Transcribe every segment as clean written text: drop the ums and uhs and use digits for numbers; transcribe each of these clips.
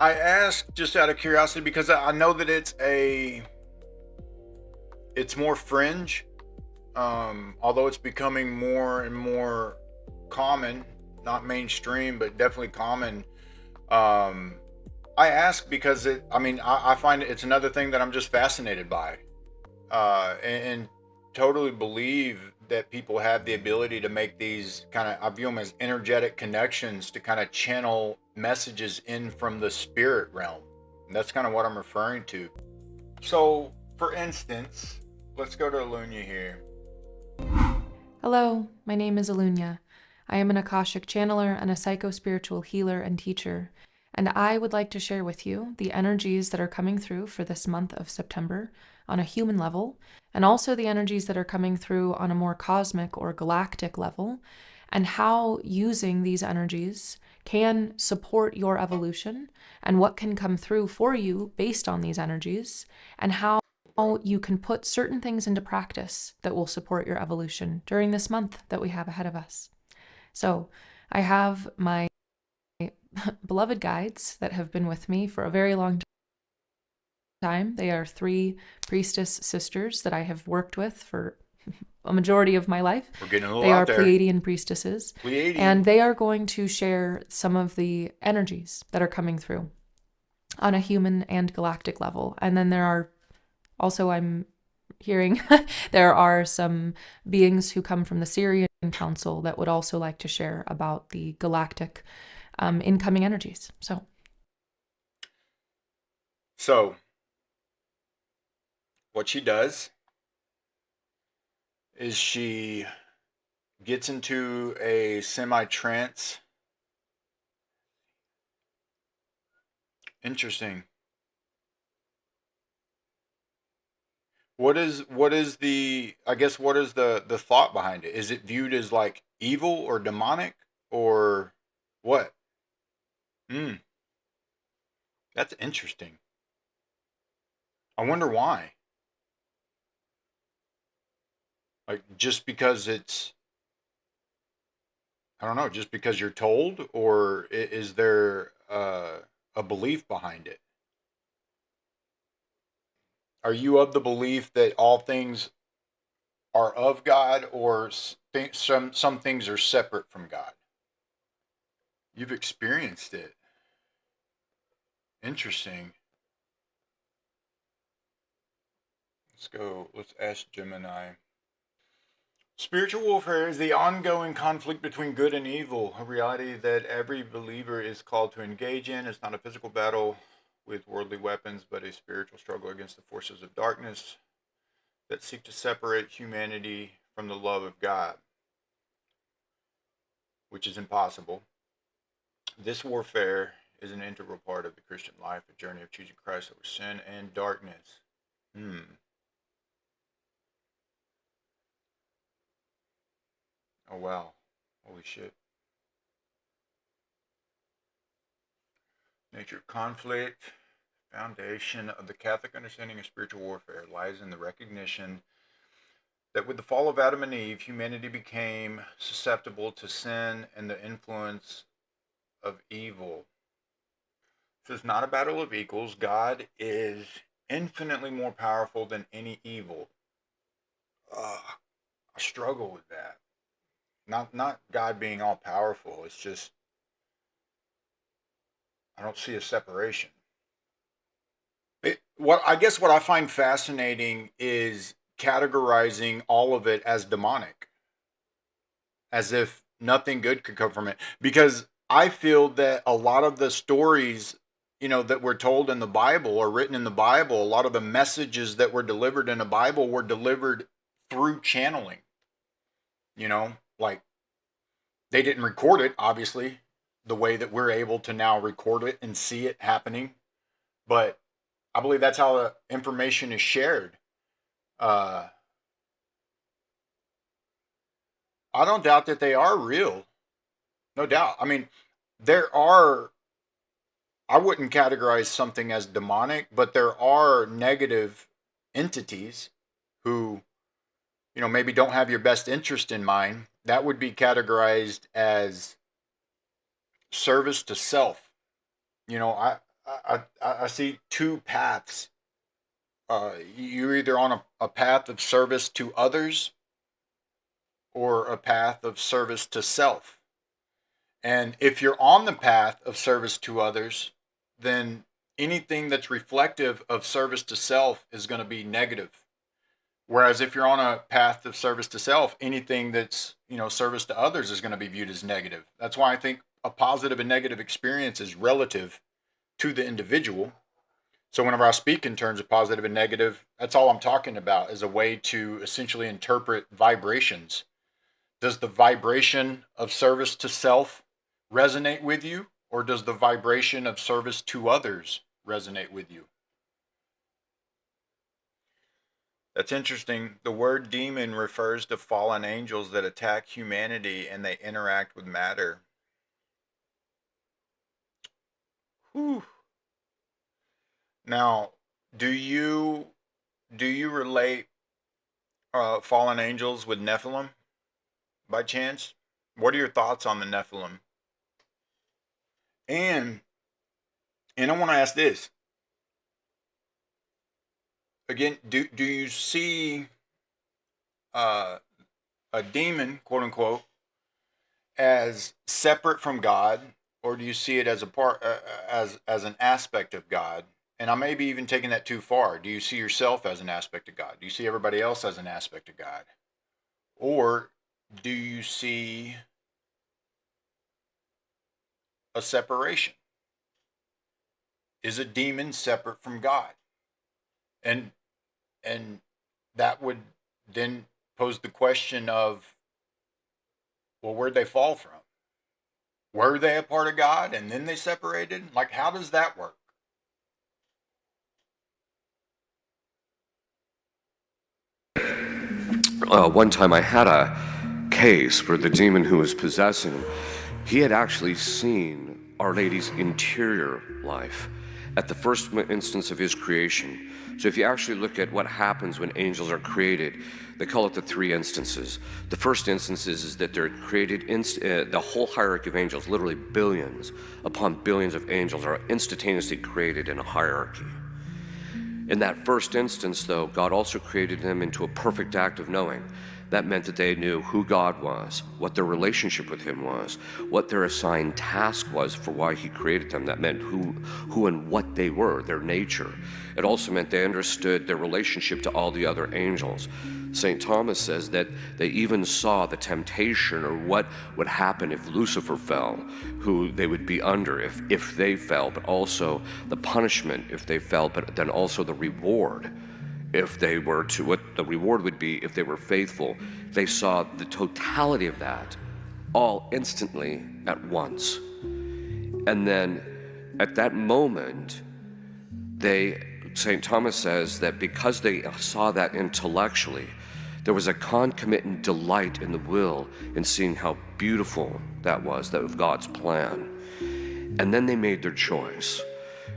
I ask just out of curiosity because I know that it's more fringe, although it's becoming more and more common, not mainstream, but definitely common. Um, I ask because I find it's another thing that I'm just fascinated by, and totally believe that people have the ability to make these kind of, I view them as energetic connections to kind of channel messages in from the spirit realm. And that's kind of what I'm referring to. So, for instance, let's go to Alunya here. Hello, my name is Alunya. I am an Akashic channeler and a psycho-spiritual healer and teacher, and I would like to share with you the energies that are coming through for this month of September on a human level, and also the energies that are coming through on a more cosmic or galactic level, and how using these energies can support your evolution, and what can come through for you based on these energies, and how you can put certain things into practice that will support your evolution during this month that we have ahead of us. So, I have my beloved guides that have been with me for a very long time. They are three priestess sisters that I have worked with for a majority of my life. We're getting a little They out are there. Pleiadian priestesses, Pleiadian. and they are going to share some of the energies that are coming through on a human and galactic level. And then there are also, I'm hearing there are some beings who come from the Syrian Council that would also like to share about the galactic incoming energies. So, what she does is she gets into a semi trance. Interesting. What is the, I guess, what is the thought behind it? Is it viewed as like evil or demonic or what? Hmm, that's interesting. I wonder why. Like just because it's, I don't know, just because you're told, or is there a belief behind it? Are you of the belief that all things are of God, or some things are separate from God? You've experienced it. Interesting. Let's go. Let's ask Gemini. Spiritual warfare is the ongoing conflict between good and evil, a reality that every believer is called to engage in. It's not a physical battle with worldly weapons, but a spiritual struggle against the forces of darkness that seek to separate humanity from the love of God, which is impossible. This warfare is an integral part of the Christian life, a journey of choosing Christ over sin and darkness. Hmm. Oh, wow. Holy shit. Nature of conflict. Foundation of the Catholic understanding of spiritual warfare lies in the recognition that with the fall of Adam and Eve, humanity became susceptible to sin and the influence of evil. This is not a battle of equals. God is infinitely more powerful than any evil. I struggle with that. Not God being all powerful. It's just I don't see a separation. What I guess what I find fascinating is categorizing all of it as demonic, as if nothing good could come from it. Because I feel that a lot of the stories, that were told in the Bible or written in the Bible, a lot of the messages that were delivered in the Bible were delivered through channeling. Like they didn't record it, obviously, the way that we're able to now record it and see it happening. But I believe that's how the information is shared. Uh, I don't doubt that they are real. No doubt. I mean, there are, I wouldn't categorize something as demonic, but there are negative entities who, maybe don't have your best interest in mind. That would be categorized as service to self. I see two paths. You're either on a path of service to others or a path of service to self. And if you're on the path of service to others, then anything that's reflective of service to self is going to be negative. Whereas if you're on a path of service to self, anything that's, service to others is going to be viewed as negative. That's why I think a positive and negative experience is relative to the individual. So whenever I speak in terms of positive and negative, that's all I'm talking about is a way to essentially interpret vibrations. Does the vibration of service to self resonate with you, or does the vibration of service to others resonate with you? That's interesting. The word demon refers to fallen angels that attack humanity and they interact with matter. Whew. Now, do you relate fallen angels with Nephilim by chance? What are your thoughts on the Nephilim? And I want to ask this again: Do you see a demon, quote unquote, as separate from God, or do you see it as a part, as an aspect of God? And I may be even taking that too far. Do you see yourself as an aspect of God? Do you see everybody else as an aspect of God? Or do you see a separation? Is a demon separate from God? And that would then pose the question of, well, where'd they fall from? Were they a part of God and then they separated? Like, how does that work? One time I had a case where the demon who was possessing him, he had actually seen Our Lady's interior life at the first instance of his creation. So if you actually look at what happens when angels are created, they call it the three instances. The first instance is that they're created, the whole hierarchy of angels, literally billions upon billions of angels are instantaneously created in a hierarchy. In that first instance, though, God also created them into a perfect act of knowing. That meant that they knew who God was, what their relationship with Him was, what their assigned task was for why He created them. That meant who and what they were, their nature. It also meant they understood their relationship to all the other angels. St. Thomas says that they even saw the temptation or what would happen if Lucifer fell, who they would be under if they fell, but also the punishment if they fell, but then also the reward if they were to, what the reward would be if they were faithful. They saw the totality of that all instantly at once. And then at that moment, St. Thomas says that because they saw that intellectually, there was a concomitant delight in the will in seeing how beautiful that was, that of God's plan. And then they made their choice,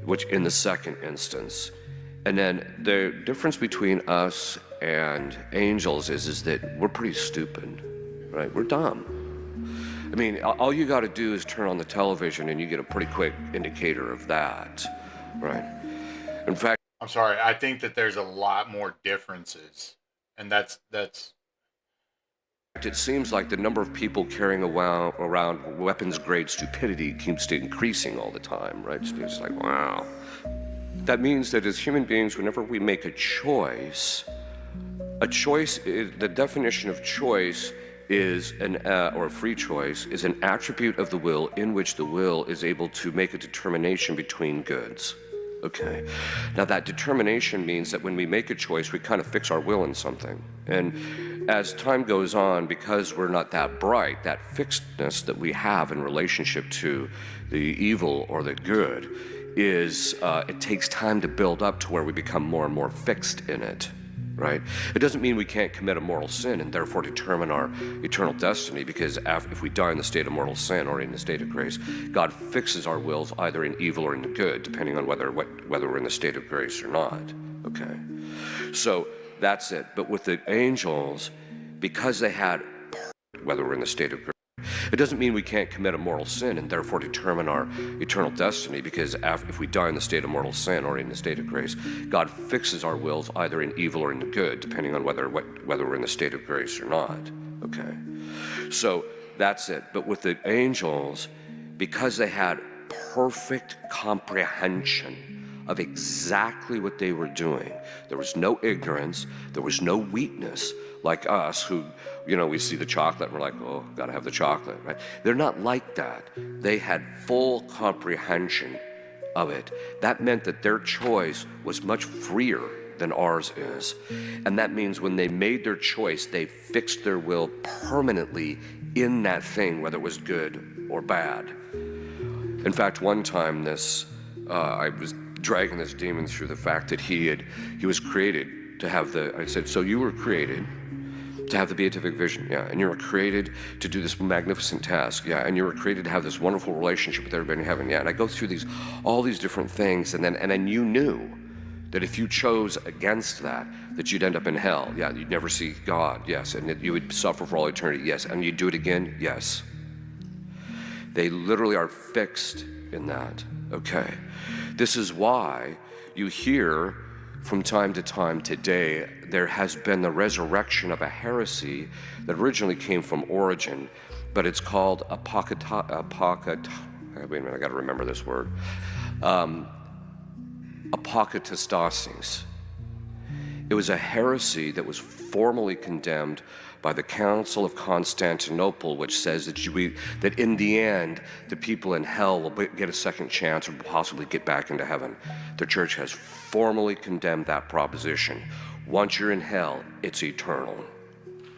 which in the second instance. And then the difference between us and angels is that we're pretty stupid, right? We're dumb. I mean, all you got to do is turn on the television and you get a pretty quick indicator of that, right? In fact, I'm sorry, I think that there's a lot more differences. And that's it seems like the number of people carrying around weapons-grade stupidity keeps increasing all the time, right? So it's like, wow. That means that as human beings, whenever we make a choice, the definition of choice is or free choice, is an attribute of the will in which the will is able to make a determination between goods. Okay. Now that determination means that when we make a choice, we kind of fix our will in something. And as time goes on, because we're not that bright, that fixedness that we have in relationship to the evil or the good is, it takes time to build up to where we become more and more fixed in it. Right? It doesn't mean we can't commit a mortal sin and therefore determine our eternal destiny, because if we die in the state of mortal sin or in the state of grace, God fixes our wills either in evil or in the good, depending on whether we're in the state of grace or not. Okay, so that's it. But with the angels, because they had, whether we're in the state of grace, It doesn't mean we can't commit a mortal sin and therefore determine our eternal destiny, because if we die in the state of mortal sin or in the state of grace, God fixes our wills either in evil or in the good, depending on whether we're in the state of grace or not. Okay, so that's it. But with the angels, because they had perfect comprehension of exactly what they were doing, there was no ignorance, there was no weakness like us who, we see the chocolate and we're like, oh, gotta have the chocolate, right? They're not like that. They had full comprehension of it. That meant that their choice was much freer than ours is. And that means when they made their choice, they fixed their will permanently in that thing, whether it was good or bad. In fact, one time I was dragging this demon through the fact that he was created to have I said, so you were created to have the beatific vision, yeah, and you were created to do this magnificent task, yeah, and you were created to have this wonderful relationship with everybody in heaven, yeah, and I go through all these different things, and then you knew that if you chose against that you'd end up in hell, yeah, you'd never see God, yes, and that you would suffer for all eternity, yes, and you'd do it again, yes. They literally are fixed in that, okay. This is why you hear from time to time today, there has been the resurrection of a heresy that originally came from Origen, but it's called wait a minute, I gotta remember this word. Apokatastasis. It was a heresy that was formally condemned by the Council of Constantinople, which says that in the end, the people in hell will get a second chance or possibly get back into heaven. The church has formally condemned that proposition. Once you're in hell, it's eternal.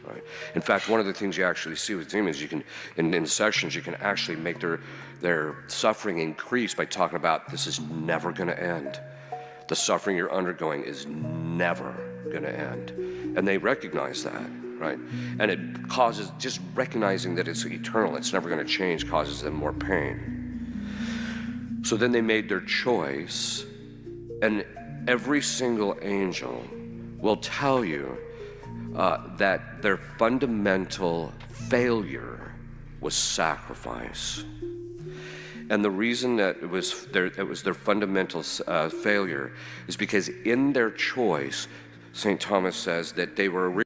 Right? In fact, one of the things you actually see with demons, you can, in sessions, you can actually make their suffering increase by talking about this is never going to end. The suffering you're undergoing is never going to end. And they recognize that. Right? And it causes, just recognizing that it's eternal, it's never going to change, causes them more pain. So then they made their choice, and every single angel will tell you that their fundamental failure was sacrifice. And the reason that it was their fundamental failure is because in their choice, St. Thomas says that they were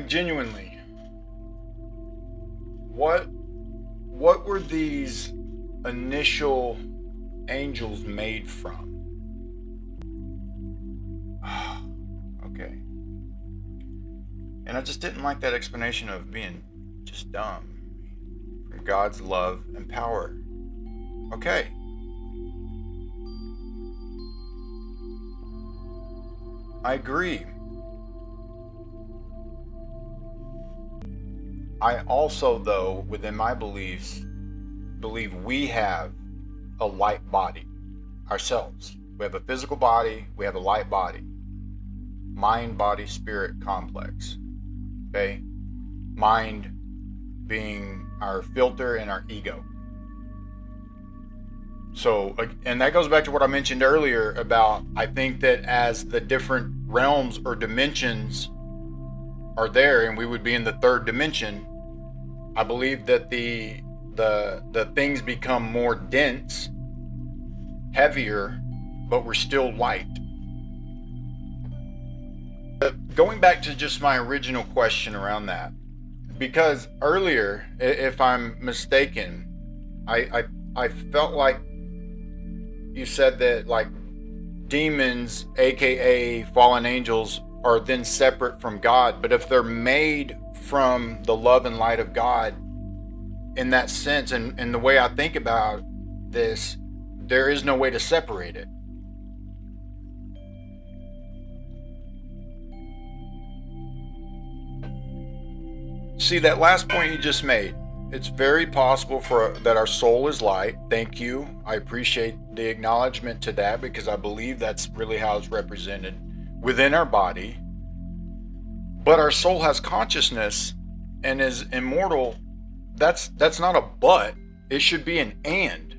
genuinely, what were these initial angels made from? Okay. And I just didn't like that explanation of being just dumb. From God's love and power. Okay. I agree. I also, though, within my beliefs, believe we have a light body ourselves. We have a physical body, we have a light body. Mind, body, spirit complex. Okay? Mind being our filter and our ego. So, and that goes back to what I mentioned earlier about, I think that as the different realms or dimensions are there, and we would be in the third dimension, I believe that the things become more dense, heavier, but we're still light. But going back to just my original question around that, because earlier, if I'm mistaken, I felt like you said that like demons, aka fallen angels, are then separate from God. But if they're made from the love and light of God in that sense, and the way I think about this, there is no way to separate it. See, that last point you just made, it's very possible that our soul is light. Thank you. I appreciate the acknowledgement to that, because I believe that's really how it's represented within our body. But our soul has consciousness and is immortal. That's not a but. It should be an and.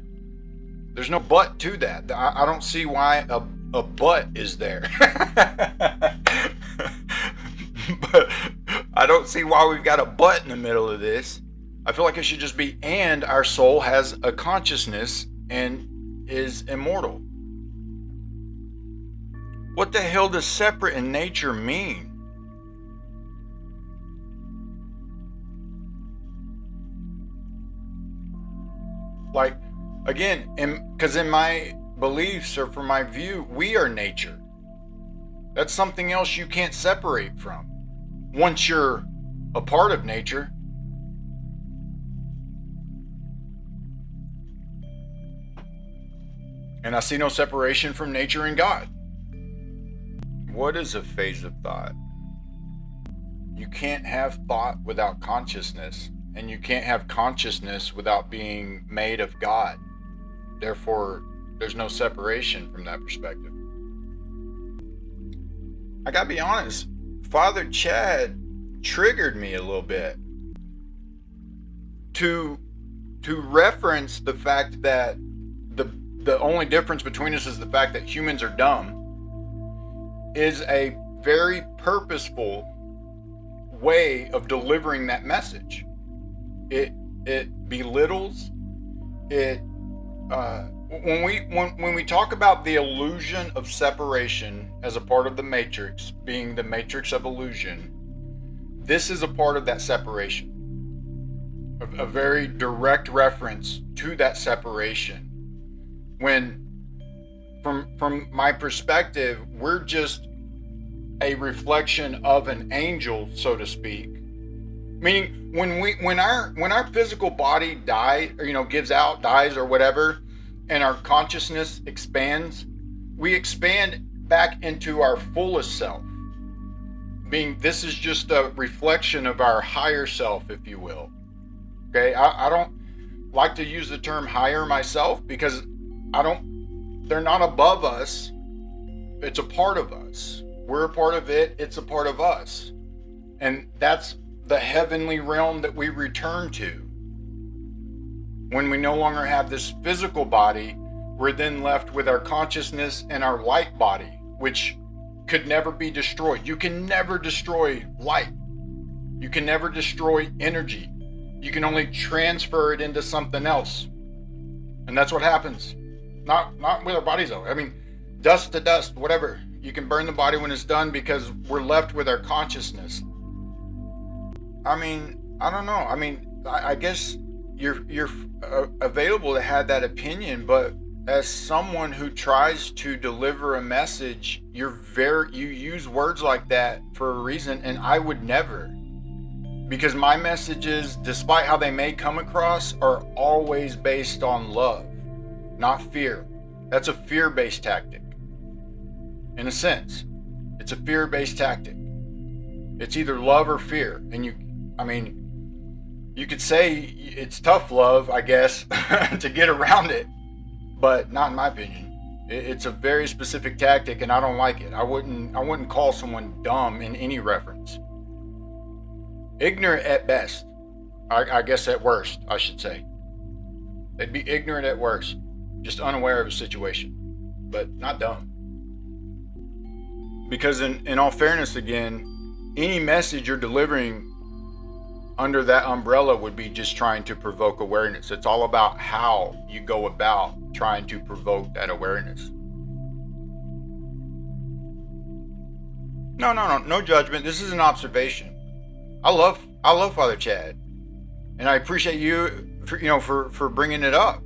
There's no but to that. I don't see why a but is there. But I don't see why we've got a but in the middle of this. I feel like it should just be, and our soul has a consciousness and is immortal. What the hell does separate in nature mean? Like, again, because in my beliefs or from my view, we are nature. That's something else you can't separate from once you're a part of nature. And I see no separation from nature and God. What is a phase of thought? You can't have thought without consciousness, and you can't have consciousness without being made of God. Therefore, there's no separation from that perspective. I gotta be honest, Father Chad triggered me a little bit to reference the fact that the only difference between us is the fact that humans are dumb is a very purposeful way of delivering that message. It belittles it. When we talk about the illusion of separation as a part of the matrix, being the matrix of illusion, this is a part of that separation. A very direct reference to that separation. When, from my perspective, we're just a reflection of an angel, so to speak. Meaning, when our physical body dies, or gives out, dies, or whatever, and our consciousness expands, we expand back into our fullest self. This is just a reflection of our higher self, if you will. Okay, I don't like to use the term higher myself because they're not above us. It's a part of us. We're a part of it. It's a part of us. And that's the heavenly realm that we return to. When we no longer have this physical body, we're then left with our consciousness and our light body, which could never be destroyed. You can never destroy light. You can never destroy energy. You can only transfer it into something else. And that's what happens. Not with our bodies though. I mean, dust to dust, whatever. You can burn the body when it's done because we're left with our consciousness. I mean, I don't know. I mean, I guess you're available to have that opinion, but as someone who tries to deliver a message, you use words like that for a reason, and I would never. Because my messages, despite how they may come across, are always based on love, not fear. That's a fear-based tactic. In a sense, it's a fear-based tactic. It's either love or fear. And you could say it's tough love, I guess, to get around it, but not in my opinion. It's a very specific tactic, and I don't like it. I wouldn't call someone dumb in any reference. Ignorant at best. I guess at worst, I should say. They'd be ignorant at worst, just unaware of a situation, but not dumb. Because in all fairness, again, any message you're delivering under that umbrella would be just trying to provoke awareness. It's all about how you go about trying to provoke that awareness. No judgment. This is an observation. I love Father Chad, and I appreciate you for bringing it up.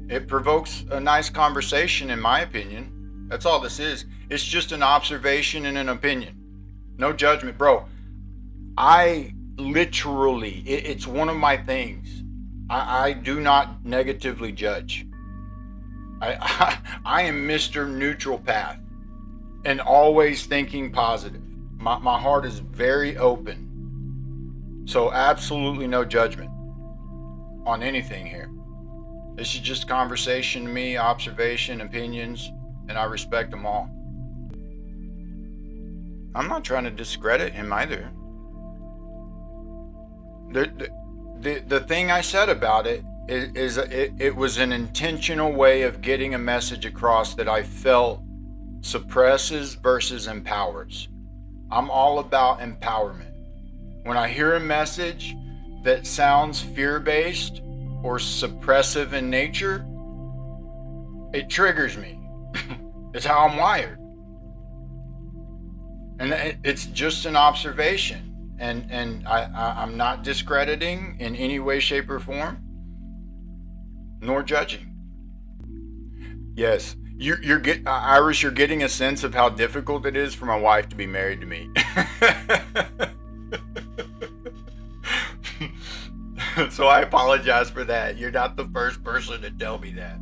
It provokes a nice conversation, in my opinion. That's all this is. It's just an observation and an opinion. No judgment, bro. I literally, it's one of my things. I do not negatively judge. I am Mr. Neutral Path, and always thinking positive. My heart is very open. So absolutely no judgment on anything here. This is just conversation to me, observation, opinions, and I respect them all. I'm not trying to discredit him either. The thing I said about it is it was an intentional way of getting a message across that I felt suppresses versus empowers. I'm all about empowerment. When I hear a message that sounds fear-based or suppressive in nature, it triggers me. It's how I'm wired. And it's just an observation. And I'm not discrediting in any way, shape, or form, nor judging. Yes, Irish, you're getting a sense of how difficult it is for my wife to be married to me. So I apologize for that. You're not the first person to tell me that.